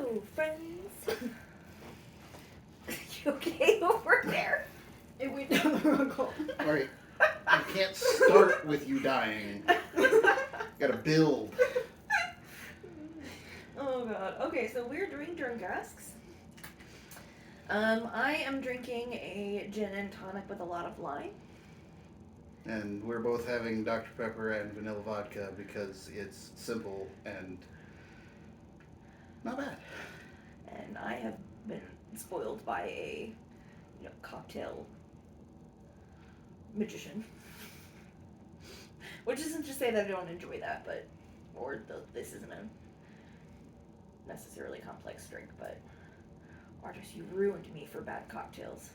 Hello, friends. You okay over there? It went down the wrong hole. Alright, you can't start with you dying. You gotta build. Oh god. Okay, so we're doing drink asks. I am drinking a gin and tonic with a lot of lime. And we're both having Dr. Pepper and vanilla vodka because it's simple and not bad. And I have been spoiled by a, cocktail magician. Which isn't to say that I don't enjoy that, this isn't a necessarily complex drink, but Artis, you ruined me for bad cocktails.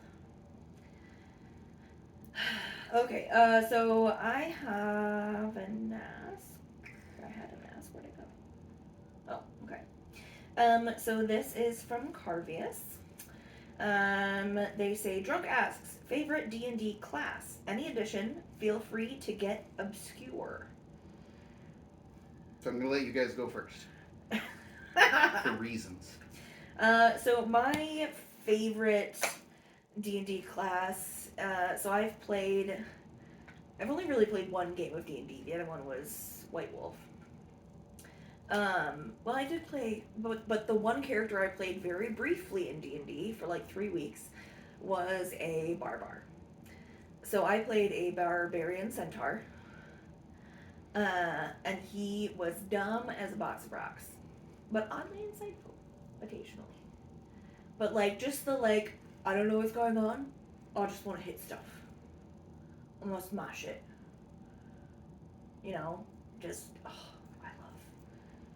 Okay, so I have an ask. I had an ask. Where'd it go? Oh, okay. So this is from Carvius. They say, Drunk asks, favorite D&D class? Any addition, feel free to get obscure. So I'm gonna let you guys go first. For reasons. So my favorite D&D class, so I've only really played one game of D&D. The other one was White Wolf. Well, I did play, but the one character I played very briefly in D&D for like 3 weeks was a barbar. So I played a barbarian centaur, and he was dumb as a box of rocks, but oddly insightful occasionally. But just I don't know what's going on. I just want to hit stuff. I want to smash it. Just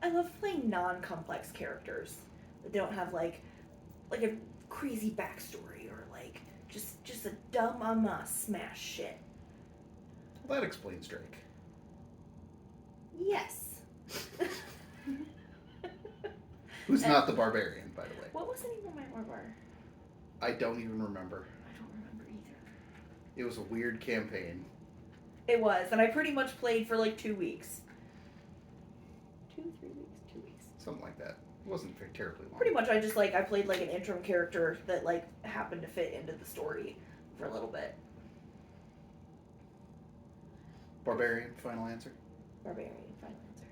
I love playing non-complex characters that don't have like a crazy backstory or just a dumb smash shit. Well, that explains Drake. Yes. Who's not the barbarian, by the way. What was the name of my barbar? I don't even remember. I don't remember either. It was a weird campaign. It was, and I pretty much played for like 2 weeks. 2, 3 weeks, 2 weeks. Something like that. It wasn't very terribly long. Pretty much I just I played an interim character that happened to fit into the story for a little bit. Barbarian, final answer? Barbarian, final answer.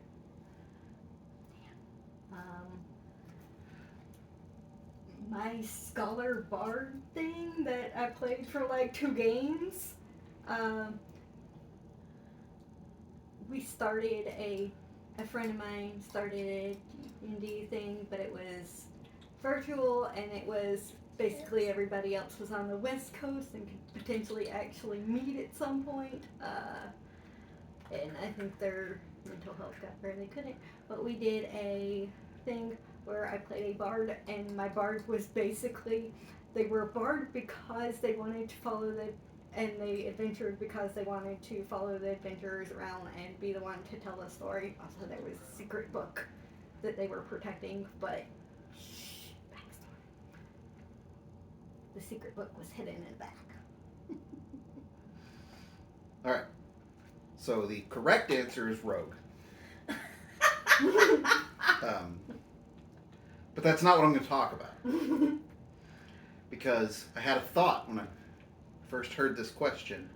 My Scholar Bard thing that I played for 2 games, we started a friend of mine started a D&D thing, but it was virtual, and it was basically everybody else was on the West Coast and could potentially actually meet at some point, and I think their mental health got where they couldn't, but we did a thing where I played a bard, and my bard was basically, they were a bard because they wanted to follow and they adventured because they wanted to follow the adventurers around and be the one to tell the story. Also, there was a secret book that they were protecting, but backstory. The secret book was hidden in the back. Alright. So the correct answer is rogue. But that's not what I'm going to talk about. Because I had a thought when I first heard this question.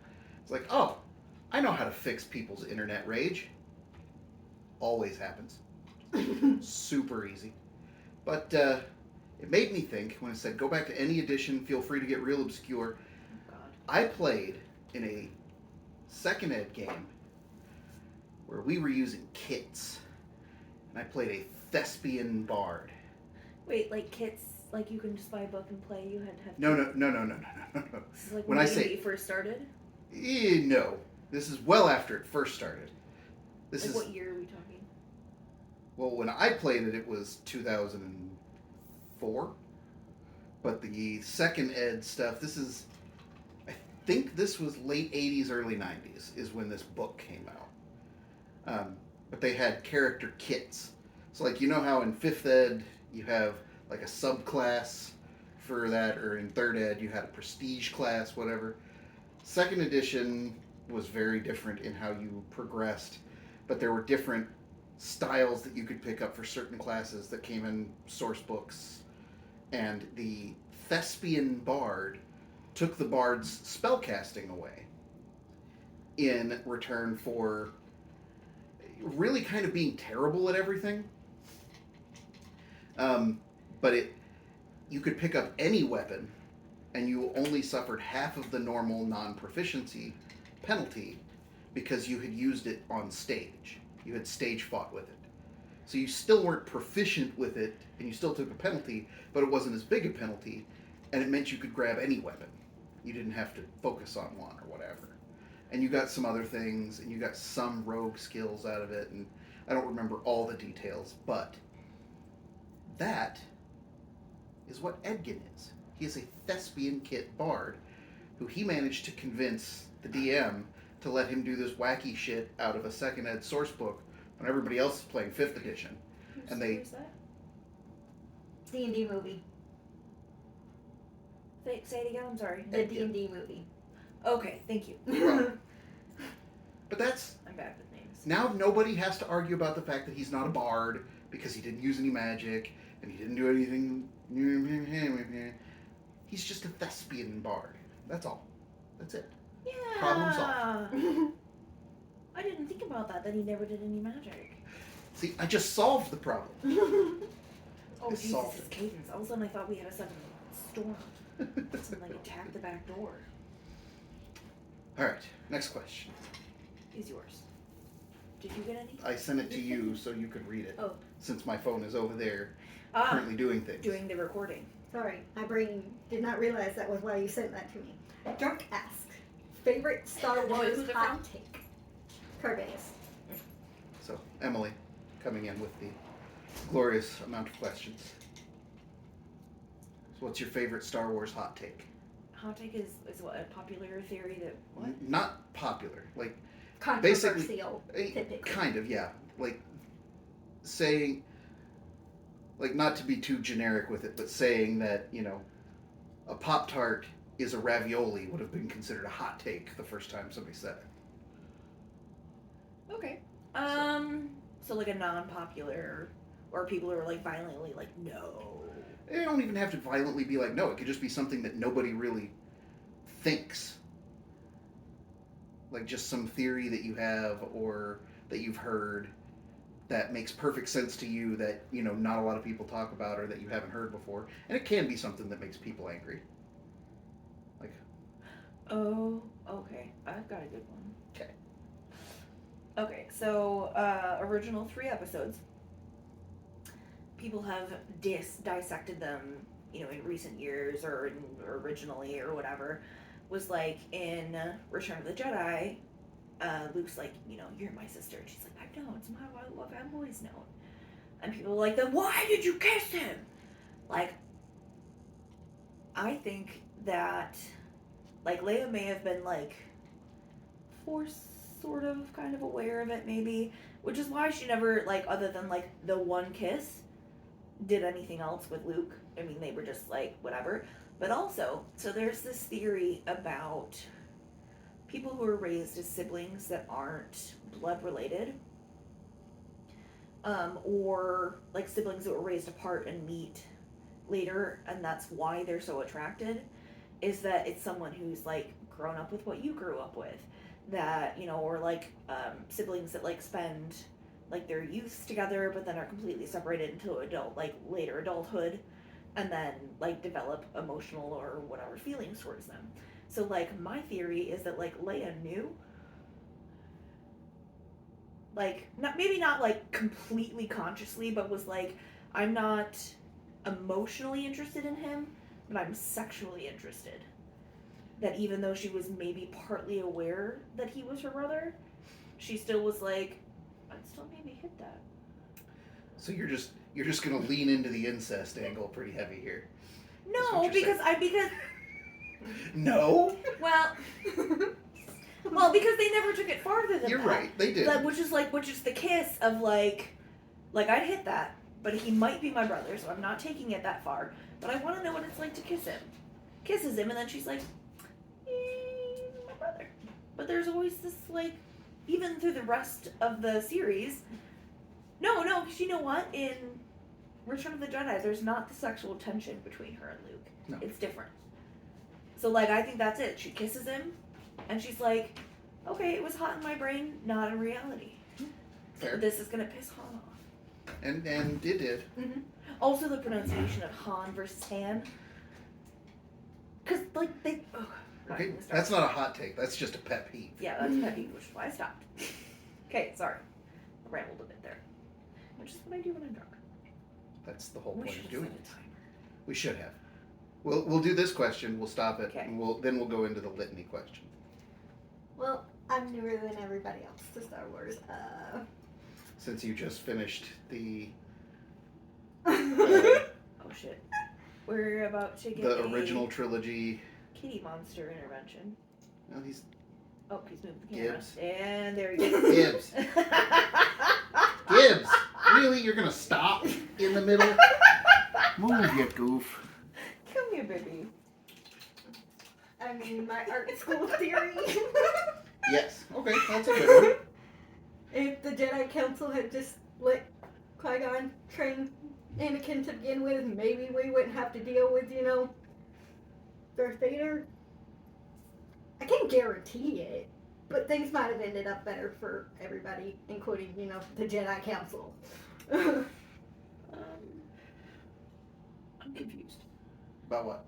It's like, oh, I know how to fix people's internet rage. Always happens. Super easy. But it made me think when it said, go back to any edition, feel free to get real obscure. Oh, God. I played in a second ed game where we were using kits. And I played a thespian bard. Wait, kits, you can just buy a book and play, you had to have... No. This is When when I say- D&D first started? No. This is well after it first started. This is... What year are we talking? Well, when I played it, it was 2004. But the second ed stuff, this is... I think this was late 80s, early 90s is when this book came out. But they had character kits. So, you know how in 5th ed you have, a subclass for that, or in 3rd ed you had a prestige class, whatever. 2nd edition was very different in how you progressed, but there were different styles that you could pick up for certain classes that came in source books, and the thespian bard took the bard's spellcasting away in return for really kind of being terrible at everything. But you could pick up any weapon, and you only suffered half of the normal non-proficiency penalty because you had used it on stage. You had stage fought with it. So you still weren't proficient with it, and you still took a penalty, but it wasn't as big a penalty, and it meant you could grab any weapon. You didn't have to focus on one or whatever. And you got some other things, and you got some rogue skills out of it, and I don't remember all the details, but that is what Edgin is. He is a thespian kit bard who he managed to convince the DM to let him do this wacky shit out of a second ed source book when everybody else is playing 5th edition. And they- Who's that? D&D movie. Say it again. I'm sorry. The D&D movie. Okay, thank you. Well, but that's... I'm bad with names. Now nobody has to argue about the fact that he's not a bard because he didn't use any magic and he didn't do anything. He's just a thespian bard. That's all. That's it. Yeah. Problem solved. I didn't think about that he never did any magic. See, I just solved the problem. Oh, It's Jesus, solved. his cadence. All of a sudden I thought we had a sudden storm. Something like attack the back door. Alright, next question. Is yours. Did you get any? I sent it to you so you could read it. Oh. Since my phone is over there Ah, currently doing things. doing the recording. Sorry, my brain did not realize that was why you sent that to me. Drunk asks, favorite Star Wars Who's it hot take? Cardenas. So, Emily, coming in with the glorious amount of questions. So what's your favorite Star Wars hot take? Hot take is what, a popular theory that what? Not popular. Like, Controversial, eh, typically. kind of, yeah. Like, saying, like, not to be too generic with it, but saying that, you know, a Pop-Tart is a ravioli would have been considered a hot take the first time somebody said it. Okay. So like a non-popular, or people who are like violently like, no. It don't even have to violently be like, no, it could just be something that nobody really thinks. Like just some theory that you have or that you've heard that makes perfect sense to you that, you know, not a lot of people talk about or that you haven't heard before. And it can be something that makes people angry. Like, Oh, okay. I've got a good one. okay. Okay, so original 3 episodes. People have dissected them, you know, in recent years or originally or whatever. Was like in Return of the Jedi, Luke's like, you know, you're my sister. And she's like, I know, it's my love, I've always known. And people are like, then why did you kiss him? Like, I think that, like, Leia may have been, like, sort of kind of aware of it, maybe. Which is why she never, like, other than, like, the one kiss, did anything else with Luke. I mean, they were just, like, whatever. But also, so there's this theory about people who are raised as siblings that aren't blood related. Or, like, siblings that were raised apart and meet later, and that's why they're so attracted, is that it's someone who's, like, grown up with what you grew up with. That, you know, or, like, siblings that, like, spend, like, their youth together, but then are completely separated into later adulthood, and then, like, develop emotional or whatever feelings towards them. So, like, my theory is that, like, Leia knew, like, maybe not, like, completely consciously, but was like, I'm not emotionally interested in him, but I'm sexually interested. That even though she was maybe partly aware that he was her brother, she still was like, I'd still maybe hit that. So you're just gonna lean into the incest angle pretty heavy here. No, what you're because No? well, because they never took it farther than You're that. right, they did. Which is the kiss of like I'd hit that, but he might be my brother, so I'm not taking it that far. But I want to know what it's like to kiss him. Kisses him, and then she's like, my brother. But there's always this, like, even through the rest of the series, No, 'cause you know what? In Return of the Jedi, there's not the sexual tension between her and Luke. No. It's different. So, like, I think that's it. She kisses him, and she's like, okay, it was hot in my brain, not in reality. Fair. This is gonna piss Han off. And it did. Mm-hmm. Also, the pronunciation of Han versus Han. Because, like, they. Oh, Okay, that's not a hot take. That's just a pet peeve. Yeah, that's pet peeve, which is why I stopped. Okay, sorry. I rambled a bit there. Which is what I do when I'm drunk. That's the whole We point should of have doing set it. a timer. We should have. We'll do this question. We'll stop it, Okay. and we'll go into the litany question. Well, I'm newer than everybody else to Star Wars. Since you just finished the Oh shit. We're about to get the a original trilogy. kitty monster intervention. Well, he's Oh, he's moving the camera. Gibbs. And there he goes. Gibbs. Gibbs. Really, you're gonna stop in the middle? Move, you goof. Come here, baby. I mean, my art school theory. Yes. Okay, that's a good one. If the Jedi Council had just let Qui-Gon train Anakin to begin with, maybe we wouldn't have to deal with, Darth Vader. I can't guarantee it, but things might have ended up better for everybody, including, the Jedi Council. I'm confused. About what?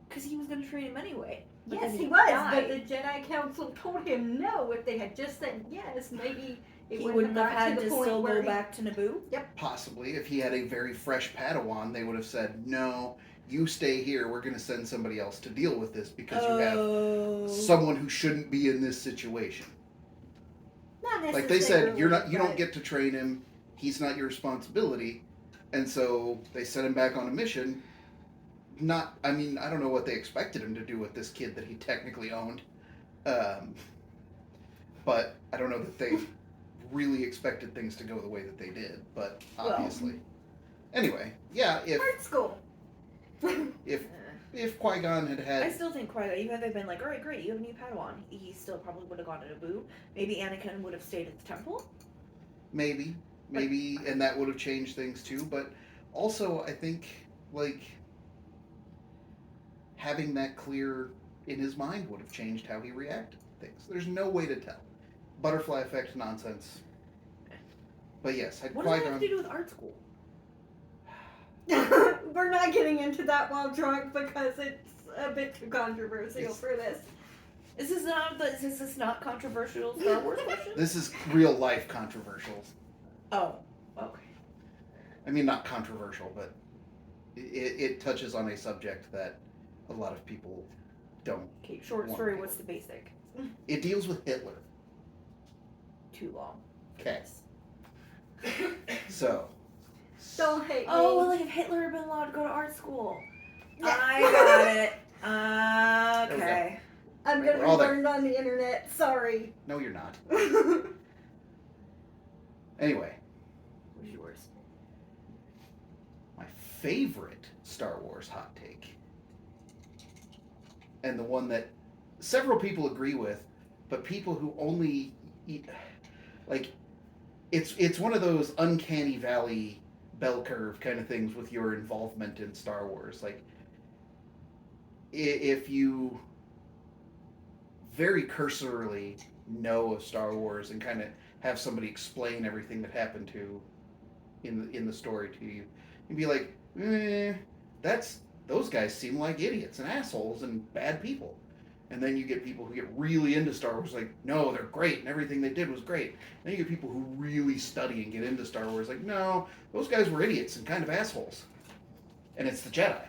Because he was going to train him anyway. But Yes, then he was, died. but the Jedi Council told him no. If they had just said yes, maybe it He wouldn't have got had to to the point still where go he- back to Naboo. Possibly, if he had a very fresh Padawan, they would have said, "No, you stay here. We're going to send somebody else to deal with this because you have someone who shouldn't be in this situation." Not Like they said, you necessarily, don't but- get to train him. He's not your responsibility, and so they sent him back on a mission. I don't know what they expected him to do with this kid that he technically owned, but I don't know that they really expected things to go the way that they did. But obviously, anyway, yeah. Art school. If Qui-Gon had I had still think Qui-Gon, even if they'd been like, alright, great, you have a new Padawan, he still probably would have gone to Naboo. Maybe Anakin would have stayed at the temple. maybe, and that would have changed things too. But also, I think having that clear in his mind would have changed how he reacted to things. There's no way to tell. Butterfly effect nonsense. But yes, had What does that have Qui-Gon. to do with art school? We're not getting into that while drunk because it's a bit too controversial It's- for this. Is this not controversial Star Wars question? This is real life controversial. Oh, okay. I mean, not controversial, but it touches on a subject that a lot of people don't. Okay, short One story, people. what's the basic? It deals with Hitler. Too long. Okay. So. Don't hate Oh, well, me. like if Hitler had been allowed to go to art school. Yeah. I got it. Okay. I'm gonna We're all be there. burned on the internet. Sorry. No, you're not. Anyway, What's yours? my favorite Star Wars hot take, and the one that several people agree with, but people who only eat, it's one of those uncanny valley bell curve kind of things with your involvement in Star Wars. Like, if you very cursorily know of Star Wars and kind of have somebody explain everything that happened to in the story to you, you'd be like, those guys seem like idiots and assholes and bad people. And then you get people who get really into Star Wars, like, no, they're great and everything they did was great. Then you get people who really study and get into Star Wars, like, no, those guys were idiots and kind of assholes. And it's the Jedi.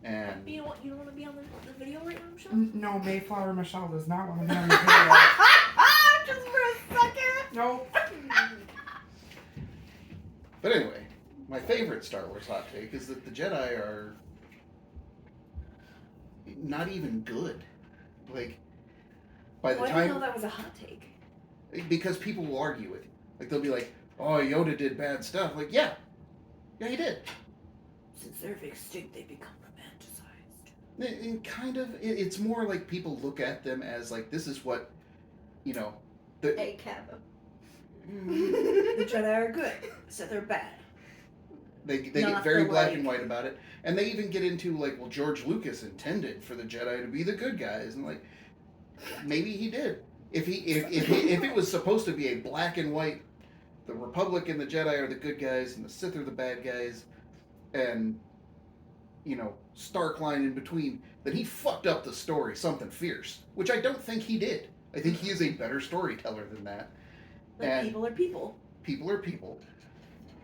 And You don't want to be on the video right now, Michelle? No, Mayflower Michelle does not want to be on the video. Just for a second. Nope. but anyway, my favorite Star Wars hot take is that the Jedi are not even good. Like, by the Well, I didn't know time, that was a hot take. because people will argue with you. Like, they'll be like, oh, Yoda did bad stuff. Like, yeah, he did. Since they're extinct, they become romanticized. And kind of, it's more like people look at them as like, this is what, the A cab. The Jedi are good, so they're bad. They get Not very the, black like- and white about it, and they even get into like, well, George Lucas intended for the Jedi to be the good guys, and like, maybe he did. If it was supposed to be a black and white, the Republic and the Jedi are the good guys, and the Sith are the bad guys, and Stark line in between, then he fucked up the story something fierce, which I don't think he did. I think he is a better storyteller than that. But And- people are people. People are people.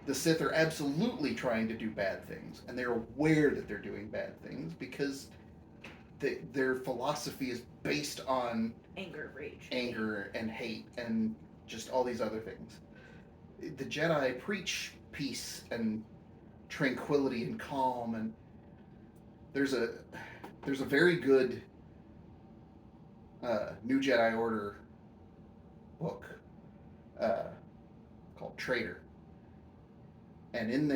The Sith are absolutely trying to do bad things, and they're aware that they're doing bad things because their philosophy is based on Anger, rage. anger and hate and just all these other things. The Jedi preach peace and tranquility and calm, and there's a very good New Jedi Order book called Traitor. And in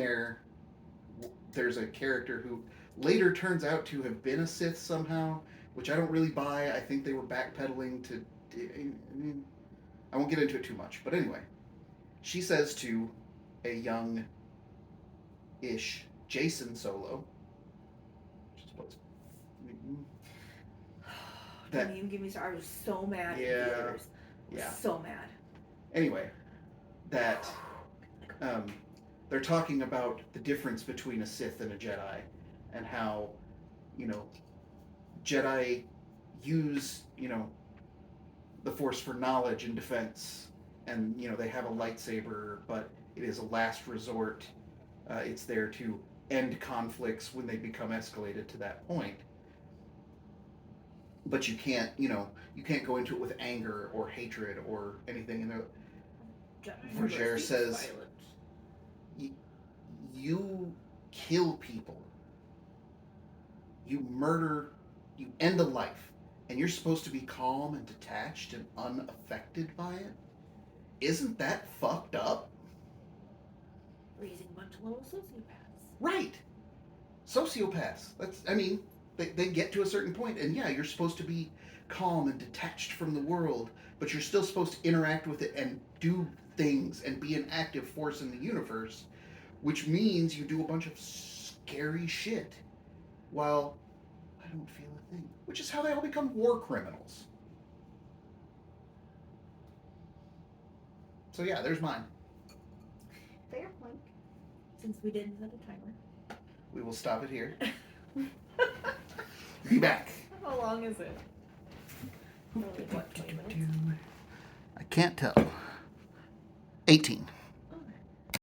there's a character who later turns out to have been a Sith somehow, which I don't really buy. I think they were backpedaling to... I won't get into it too much. But anyway, she says to a young-ish Jason Solo, which is what's... Don't even give me started. I was so mad. Yeah. In theaters. Yeah. So mad. Anyway, that... they're talking about the difference between a Sith and a Jedi, and how, Jedi use, the Force for knowledge and defense, and, they have a lightsaber, but it is a last resort. It's there to end conflicts when they become escalated to that point. But you can't, you can't go into it with anger or hatred or anything. Vergere says, you kill people, you murder, you end a life, and you're supposed to be calm and detached and unaffected by it? Isn't that fucked up? Raising a bunch of little sociopaths. Right. Sociopaths. They get to a certain point, and yeah, you're supposed to be calm and detached from the world, but you're still supposed to interact with it and do things and be an active force in the universe, which means you do a bunch of scary shit. While I don't feel a thing. Which is how they all become war criminals. So yeah, there's mine. Fair point. Since we didn't set a timer. We will stop it here. Be back. How long is it? Only, what, 20 minutes? I can't tell. 18.